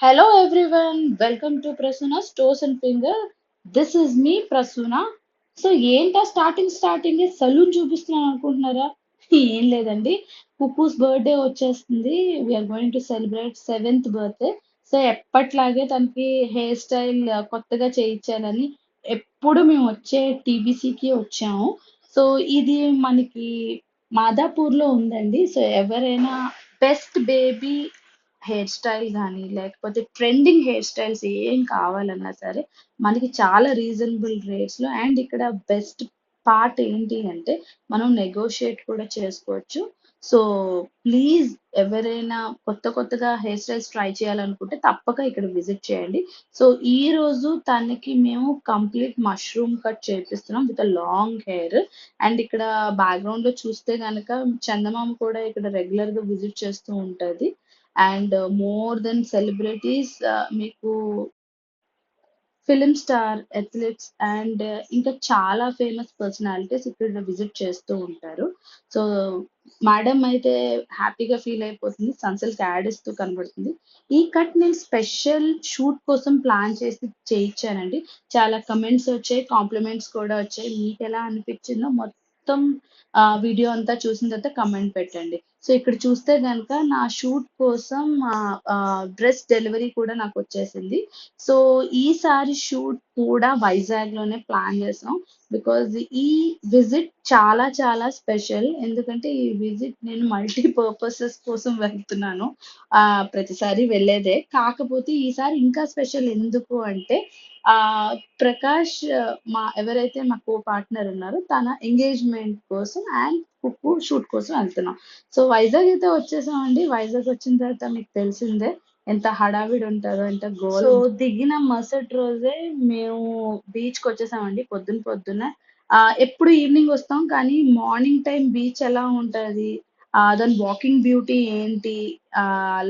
Hello everyone, welcome to Prasuna's Toes and Finger. This is me, Prasuna. So ఏంటా starting salon చూపిస్తున్నాను అనుకుంటున్నారా? ఏం లేదండి. కుక్కూస్ బర్త్డే వచ్చేస్తుంది. We're going to celebrate seventh birthday. So ఎప్పట్లాగే తనకి హెయిర్ స్టైల్ కొత్తగా చేయించాలని ఎప్పుడు మేము వచ్చే టీబీసీకి వచ్చాము. సో ఇది మనకి మాదాపూర్లో ఉందండి. సో ఎవరైనా బెస్ట్ బేబీ హెయిర్ స్టైల్ గానీ, లేకపోతే ట్రెండింగ్ హెయిర్ స్టైల్స్ ఏం కావాలన్నా సరే, మనకి చాలా రీజనబుల్ రేట్స్‌లో అండ్ ఇక్కడ బెస్ట్ పార్ట్ ఏంటి అంటే, మనం నెగోషియేట్ కూడా చేసుకోవచ్చు. సో, ప్లీజ్ ఎవరైనా కొత్తగా హెయిర్ స్టైల్స్ ట్రై చేయాలనుకుంటే తప్పక ఇక్కడ విజిట్ చేయండి. సో, ఈరోజు తనకి మేము కంప్లీట్ మష్రూమ్ కట్ చేపిస్తున్నాం విత్ లాంగ్ హెయిర్. అండ్ ఇక్కడ బ్యాక్‌గ్రౌండ్‌లో చూస్తే గనక చందమామ కూడా ఇక్కడ రెగ్యులర్‌గా విజిట్ చేస్తూ ఉంటది. అండ్ మోర్ దెన్ సెలబ్రిటీస్ మీకు ఫిల్మ్ స్టార్, అథ్లెట్స్ అండ్ ఇంకా చాలా ఫేమస్ పర్సనాలిటీస్ ఇక్కడ విజిట్ చేస్తూ ఉంటారు. సో మేడం అయితే హ్యాపీగా ఫీల్ అయిపోతుంది. సన్‌సిల్క్ యాడ్ ఇస్తూ కనబడుతుంది. ఈ కట్ నేను స్పెషల్ షూట్ కోసం ప్లాన్ చేసి చేయించానండి. చాలా కమెంట్స్ వచ్చాయి, కాంప్లిమెంట్స్ కూడా వచ్చాయి. మీకెలా అనిపించిందో మొత్తం వీడియో అంతా చూసిన తర్వాత కమెంట్ పెట్టండి. సో ఇక్కడ చూస్తే గనక నా షూట్ కోసం డ్రెస్ డెలివరీ కూడా నాకొచ్చేసింది. సో ఈసారి షూట్ కూడా వైజాగ్‌లోనే ప్లాన్ చేసాం. బికాజ్ ఈ విజిట్ చాలా స్పెషల్. ఎందుకంటే ఈ విజిట్ నేను మల్టీ పర్పసెస్ కోసం వెళ్తున్నాను. ప్రతిసారి వెళ్ళేదే. కాకపోతే ఈసారి ఇంకా స్పెషల్ ఎందుకు అంటే ప్రకాష్ ఎవరైతే మా కో పార్ట్నర్ ఉన్నారో తన ఎంగేజ్‌మెంట్ కోసం అండ్ కుక్కు షూట్ కోసం వెళ్తున్నాం. సో వైజాగ్ అయితే వచ్చేసామండి. వైజాగ్ వచ్చిన తర్వాత మీకు తెలిసిందే ఎంత హడావిడి ఉంటదో, ఎంత గోల. సో దిగిన మరుసటి రోజే మేము బీచ్‌కి వచ్చేసామండి పొద్దున్నే. ఎప్పుడు ఈవినింగ్ వస్తాం కానీ మార్నింగ్ టైమ్ బీచ్ ఎలా ఉంటది? దాని వాకింగ్ బ్యూటీ ఏంటి?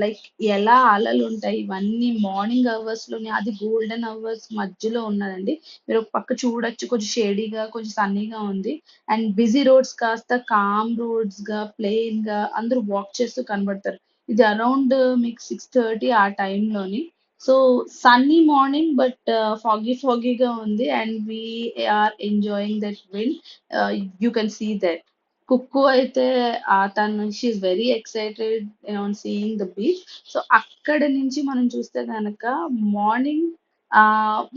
లైక్ ఎలా అలలుంటాయి? ఇవన్నీ మార్నింగ్ అవర్స్‌లోనే అది గోల్డెన్ అవర్స్ మధ్యలో ఉన్నదండి. మీరు ఒక పక్క చూడొచ్చు కొంచెం షేడీగా, కొంచెం సన్నీగా ఉంది. అండ్ బిజీ రోడ్స్ కాస్త కామ్ రోడ్స్‌గా, ప్లెయిన్‌గా అందరూ వాక్ చేస్తూ కనబడతారు. ఇది అరౌండ్ మీకు 6:30 ఆ టైంలోని. సో సన్నీ మార్నింగ్ బట్ ఫాగీగా ఉంది and are enjoying that wind. You can see that. కుక్కు అయితే తను she is very excited on seeing the beach. So అక్కడి నుంచి మనం చూస్తే గనక మార్నింగ్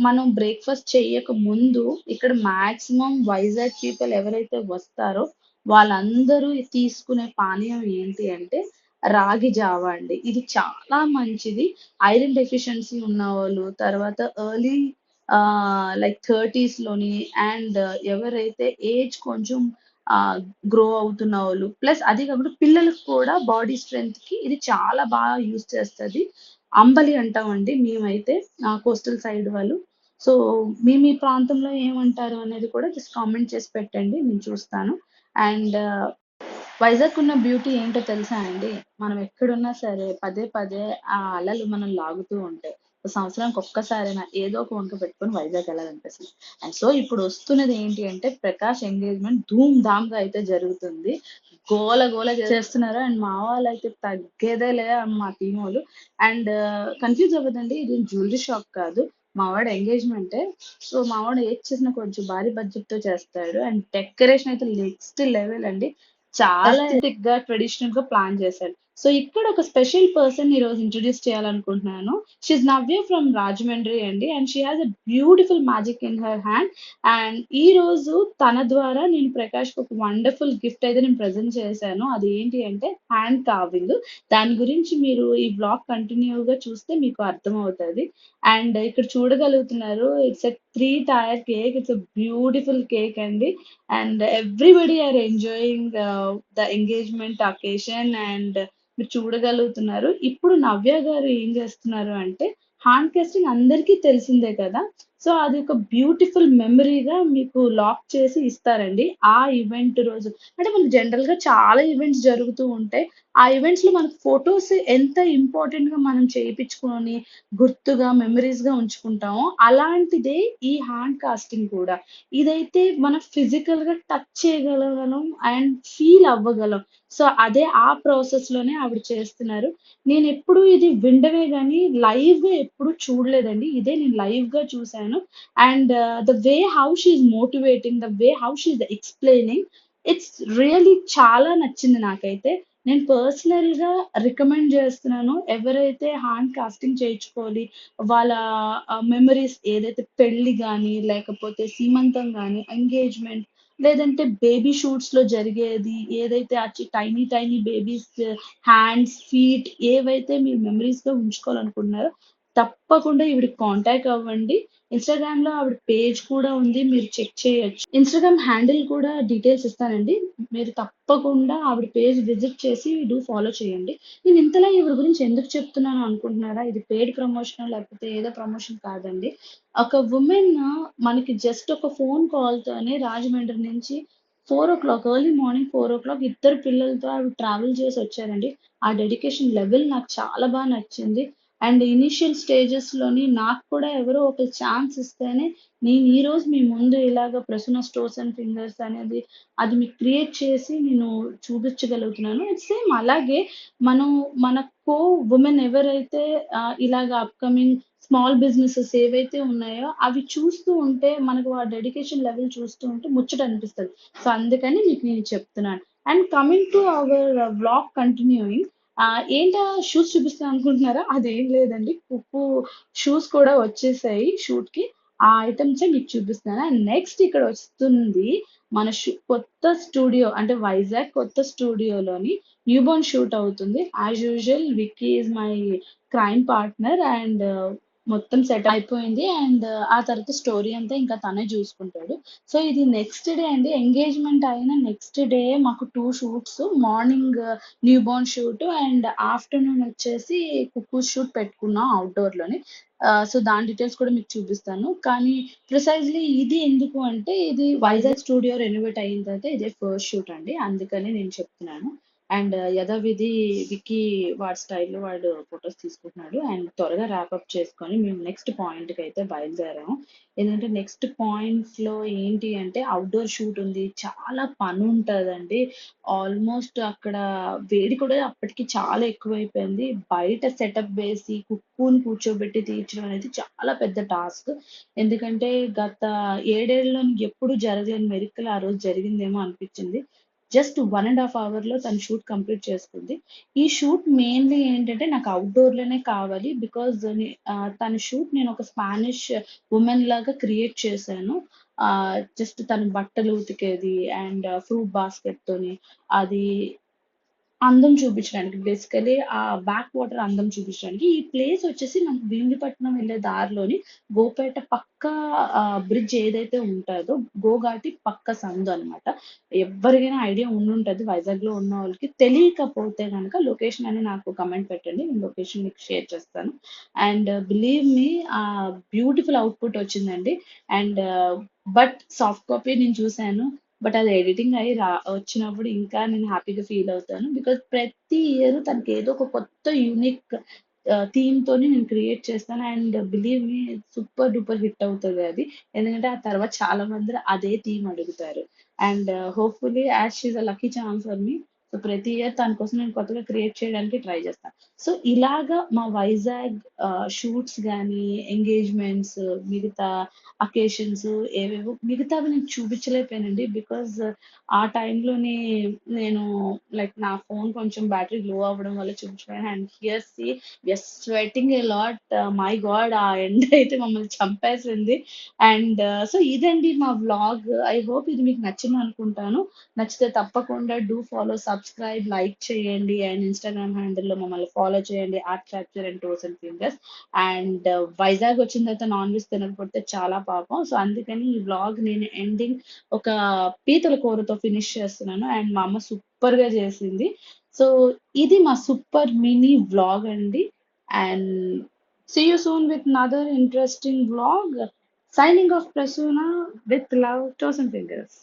మనం బ్రేక్‌ఫాస్ట్ చెయ్యక ముందు ఇక్కడ మాక్సిమం వైజాగ్ పీపుల్ ఎవరైతే వస్తారో వాళ్ళందరూ తీసుకునే పానీయం ఏంటి అంటే రాగి జావా అండి. ఇది చాలా మంచిది. ఐరన్ డెఫిషియన్సీ ఉన్నవాళ్ళు, తర్వాత ఎర్లీ లైక్ 30స్‌లోని అండ్ ఎవరైతే ఏజ్ కొంచెం గ్రో అవుతున్న వాళ్ళు, ప్లస్ అది కాకుండా పిల్లలకి కూడా బాడీ స్ట్రెంగ్త్‌కి ఇది చాలా బాగా యూజ్ చేస్తది. అంబలి అంటామండి మేమైతే కోస్టల్ సైడ్ వాళ్ళు. సో మీ ప్రాంతంలో ఏమంటారు అనేది కూడా జస్ట్ కామెంట్ చేసి పెట్టండి. నేను చూస్తాను. అండ్ వైజాగ్ ఉన్న బ్యూటీ ఏంటో తెలుసా అండి? మనం ఎక్కడున్నా సరే పదే ఆ అలలు మనల్ని లాగుతూ ఉంటాయి. సంవత్సరానికి ఒక్కసారైనా ఏదో ఒక వంక పెట్టుకొని వైజాగ్ వెళ్ళాలనిపిస్తది. అండ్ సో ఇప్పుడు వస్తున్నది ఏంటి అంటే ప్రకాష్ ఎంగేజ్‌మెంట్ ధూమ్ ధామ్‌గా అయితే జరుగుతుంది. గోల చేస్తున్నారు. అండ్ మా వాళ్ళైతే తగ్గేదేలే మా టీమోళ్ళు. అండ్ కన్‌ఫ్యూజ్ అవ్వదండి. ఇది జ్యువెల్లరీ షాప్ కాదు. మా వాడి ఎంగేజ్‌మెంటే. సో మా వాడు ఏది చేసినా కొంచెం భారీ బడ్జెట్‌తో చేస్తాడు. అండ్ డెకరేషన్ అయితే నెక్స్ట్ లెవెల్ అండి. చాలా ఎస్థెటిక్‌గా, ట్రెడిషనల్‌గా ప్లాన్ చేశాడు. సో ఇక్కడ ఒక స్పెషల్ పర్సన్ ఈరోజు ఇంట్రొడ్యూస్ చేయాలనుకుంటున్నాను. She is Navya from Rajahmundry అండి. And she has a beautiful magic in her hand. And ఈరోజు తన ద్వారా నేను ప్రకాష్‌కి ఒక వండర్‌ఫుల్ గిఫ్ట్ అయితే నేను ప్రెజెంట్ చేశాను. అది ఏంటి అంటే హ్యాండ్ కార్వింగ్. దాని గురించి మీరు ఈ వ్లాగ్ కంటిన్యూ‌గా చూస్తే మీకు అర్థమవుతది. అండ్ ఇక్కడ చూడగలుగుతున్నారు. It's a 3 tier cake. It's a beautiful cake అండి. And everybody are enjoying the engagement occasion and మీరు చూడగలుగుతున్నారు. ఇప్పుడు నవ్య గారు ఏం చేస్తున్నారు అంటే హ్యాండ్ కాస్టింగ్ అందరికీ తెలిసిందే కదా! సో అది ఒక బ్యూటిఫుల్ మెమరీగా మీకు లాక్ చేసి ఇస్తారండి ఆ ఈవెంట్ రోజు. అంటే మనకు జనరల్‌గా చాలా ఈవెంట్స్ జరుగుతూ ఉంటాయి. ఆ ఈవెంట్స్‌లో మనకు ఫోటోస్ ఎంత ఇంపార్టెంట్‌గా మనం చేపిచ్చుకొని గుర్తుగా, మెమరీస్‌గా ఉంచుకుంటామో, అలాంటిదే ఈ హ్యాండ్ కాస్టింగ్ కూడా. ఇదైతే మనం ఫిజికల్‌గా టచ్ చేయగలగలం అండ్ ఫీల్ అవ్వగలం. సో, అదే ఆ ప్రాసెస్‌లోనే ఆవిడ చేస్తున్నారు. నేనెప్పుడు ఇది వినడమే గానీ, లైవ్‌గా ఎప్పుడు చూడలేదండి. ఇదే నేను లైవ్‌గా చూసాను. And the way how she is motivating, the way how she is explaining, it's really చాలా నచ్చింది నాకైతే. నేను పర్సనల్‌గా రికమెండ్ చేస్తున్నాను. ఎవరైతే హ్యాండ్ కాస్టింగ్ చేయించుకోవాలి, వాళ్ళ మెమరీస్ ఏదైతే పెళ్లి గాని, లేకపోతే సీమంతం గాని, ఎంగేజ్‌మెంట్ లేదంటే బేబీ షూట్స్‌లో జరిగేది ఏదైతే tiny tiny babies hands, feet ఏవైతే మీరు మెమరీస్‌గా ఉంచుకోవాలనుకుంటున్నారో తప్పకుండా ఈవిడకి కాంటాక్ట్ అవ్వండి. ఇన్‌స్టాగ్రామ్‌లో ఆవిడ పేజ్ కూడా ఉంది. మీరు చెక్ చేయొచ్చు. ఇన్‌స్టాగ్రామ్ హ్యాండిల్ కూడా డీటెయిల్స్ ఇస్తానండి. మీరు తప్పకుండా ఆవిడ పేజ్ విజిట్ చేసి ఫాలో చేయండి. నేను ఇంతలా ఈవిడ గురించి ఎందుకు చెప్తున్నాను అనుకుంటున్నారా? ఇది పెయిడ్ ప్రమోషనా లేకపోతే ఏదో ప్రమోషన్ కాదండి. ఒక వుమెన్ మనకి జస్ట్ ఒక ఫోన్ కాల్‌తోనే రాజమండ్రి నుంచి 4:00 ఎర్లీ మార్నింగ్ 4:00 ఇద్దరు పిల్లలతో ఆవిడ ట్రావెల్ చేసొచ్చారండి. ఆ డెడికేషన్ లెవెల్ నాకు చాలా నచ్చింది. అండ్ ఇనీషియల్ స్టేజెస్‌లోని నాకు కూడా ఎవరో ఒకళ్ళు ఛాన్స్ ఇస్తేనే నేను ఈరోజు మీ ముందు ఇలాగ ప్రసన్న స్టోర్స్ అండ్ ఫింగర్స్ అనేది అది మీకు క్రియేట్ చేసి నేను చూపించగలుగుతున్నాను. సేమ్ అలాగే మనం మన కో వుమెన్ ఎవరైతే ఇలాగ అప్‌కమింగ్ స్మాల్ బిజినెసెస్ ఏవైతే ఉన్నాయో అవి చూస్తూ ఉంటే మనకు ఆ డెడికేషన్ లెవెల్ చూస్తూ ఉంటే ముచ్చట అనిపిస్తది. సో, అందుకని మీకు నేను చెప్తున్నాను. And coming to our vlog continuing, ఏంటా షూస్ చూపిస్తాను అనుకుంటున్నారా? అదేం లేదండి. కుక్కు షూస్ కూడా వచ్చేసాయి షూట్‌కి. ఆ ఐటెమ్సే మీకు చూపిస్తున్నాను. అండ్ నెక్స్ట్ ఇక్కడ వస్తుంది మన కొత్త స్టూడియో అంటే వైజాగ్ కొత్త స్టూడియోలోని న్యూబోర్న్ షూట్ అవుతుంది. As usual Vicky is my crime partner and మొత్తం సెటప్ అయిపోయింది. అండ్ ఆ తర్వాత స్టోరీ అంతా ఇంకా తనే చూసుకుంటాడు. సో, ఇది నెక్స్ట్ డే అండి. ఎంగేజ్‌మెంట్ అయిన నెక్స్ట్ డే మాకు 2 shoots. Morning newborn shoot and afternoon వచ్చేసి కుక్కు షూట్ పెట్టుకున్నాం అవుట్‌డోర్‌లోని. సో, దాని డీటెయిల్స్ కూడా మీకు చూపిస్తాను. కానీ ప్రిసైజ్‌లీ ఇది ఎందుకు అంటే ఇది వైజాగ్ స్టూడియో రెనోవేట్ అయిన తర్వాత ఇదే ఫస్ట్ షూట్ అండి. అందుకని నేను చెప్తున్నాను. అండ్ యథావిధి విక్కీ వాడి స్టైల్‌లో వాడు ఫోటోస్ తీసుకుంటున్నాడు. అండ్ త్వరగా ర్యాపప్ చేసుకొని మేము నెక్స్ట్ పాయింట్‌కైతే బయలుదేరాము. ఏంటంటే నెక్స్ట్ పాయింట్‌లో ఏంటి అంటే ఔట్‌డోర్ షూట్ ఉంది. చాలా పనుంటదండి. ఆల్మోస్ట్ అక్కడ వేడి కూడా అప్పటికి చాలా ఎక్కువైపోయింది. బయట సెటప్ వేసి కుక్కుని కూర్చోబెట్టి తీర్చడం అనేది చాలా పెద్ద టాస్క్. ఎందుకంటే గత 7 ఏళ్లలో ఎప్పుడు జరగని మిరకిల్ ఆ రోజు జరిగిందేమో అనిపించింది. జస్ట్ 1 ½ అవర్‌లో తను షూట్ కంప్లీట్ చేసుకుంది. ఈ షూట్ మెయిన్‌లీ ఏంటంటే నాకు ఔట్‌డోర్‌లోనే కావాలి. బికాజ్ తన షూట్ నేను ఒక స్పానిష్ వుమెన్ లాగా క్రియేట్ చేశాను. జస్ట్ తను బట్టలు ఉతికేది అండ్ ఫ్రూట్ బాస్కెట్‌తోని అది అందం చూపించడానికి బేసికల్లీ ఆ బ్యాక్ వాటర్ అందం చూపించడానికి. ఈ ప్లేస్ వచ్చేసి మనకు భీమిలిపట్నం వెళ్ళే దారిలోని గోపేట పక్క బ్రిడ్జ్ ఏదైతే ఉంటదో గోఘాటి పక్క సందు అనమాట. ఎవ్వరికైనా ఐడియా ఉండుంటది వైజాగ్‌లో ఉన్న వాళ్ళకి. తెలియకపోతే గనక లొకేషన్ అని నాకు కమెంట్ పెట్టండి. నేను లొకేషన్ మీకు షేర్ చేస్తాను. And believe me beautiful output వచ్చిందండి. అండ్ బట్ సాఫ్ట్ కాపీ నేను చూసాను. బట్ అది ఎడిటింగ్ అయ్యి వచ్చినప్పుడు ఇంకా నేను హ్యాపీగా ఫీల్ అవుతాను. బికాజ్ ప్రతి ఇయర్ తనకి ఏదో ఒక కొత్త యూనిక్ థీమ్‌తోని నేను క్రియేట్ చేస్తాను. And believe me super duper hit అవుతది అది. ఎందుకంటే ఆ తర్వాత చాలా మంది అదే థీమ్ అడుగుతారు. And hopefully as she is a lucky charm for me. So, ప్రతి ఇయర్ తన కోసం నేను కొత్తగా క్రియేట్ చేయడానికి ట్రై చేస్తాను. సో, ఇలాగా మా వైజాగ్ షూట్స్ గానీ, ఎంగేజ్‌మెంట్స్, మిగతా అకేషన్స్ ఏవేవో మిగతావి నేను చూపించలేకపోయానండి. బికాజ్ ఆ టైంలోని నేను లైక్ నా ఫోన్ కొంచెం బ్యాటరీ లో అవ్వడం వల్ల చూపించలేకపోయాను. And here see we are sweating a lot. My god! ఆ ఎండ అయితే మమ్మల్ని చంపేసింది. అండ్ సో, ఇదండి మా వ్లాగ్. ఐ హోప్ ఇది మీకు నచ్చిందనుకుంటాను. నచ్చితే తప్పకుండా ఫాలో, సబ్స్క్రైబ్, లైక్ చేయండి. అండ్ ఇన్‌స్టాగ్రామ్ హ్యాండిల్‌లో మమ్మల్ని ఫాలో చేయండి. Art fracture and toes and fingers. And Vizag వచ్చిన తర్వాత నాన్ వెజ్ తినకపోతే చాలా పాపం. సో, అందుకని ఈ వ్లాగ్ నేను ఎండింగ్ ఒక పీతల కూరతో ఫినిష్ చేస్తున్నాను. అండ్ మా అమ్మ సూపర్‌గా చేసింది. సో, ఇది మా సూపర్ మినీ వ్లాగ్ అండి. And see you soon with another interesting vlog. Signing off Prasuna with love, chosen fingers.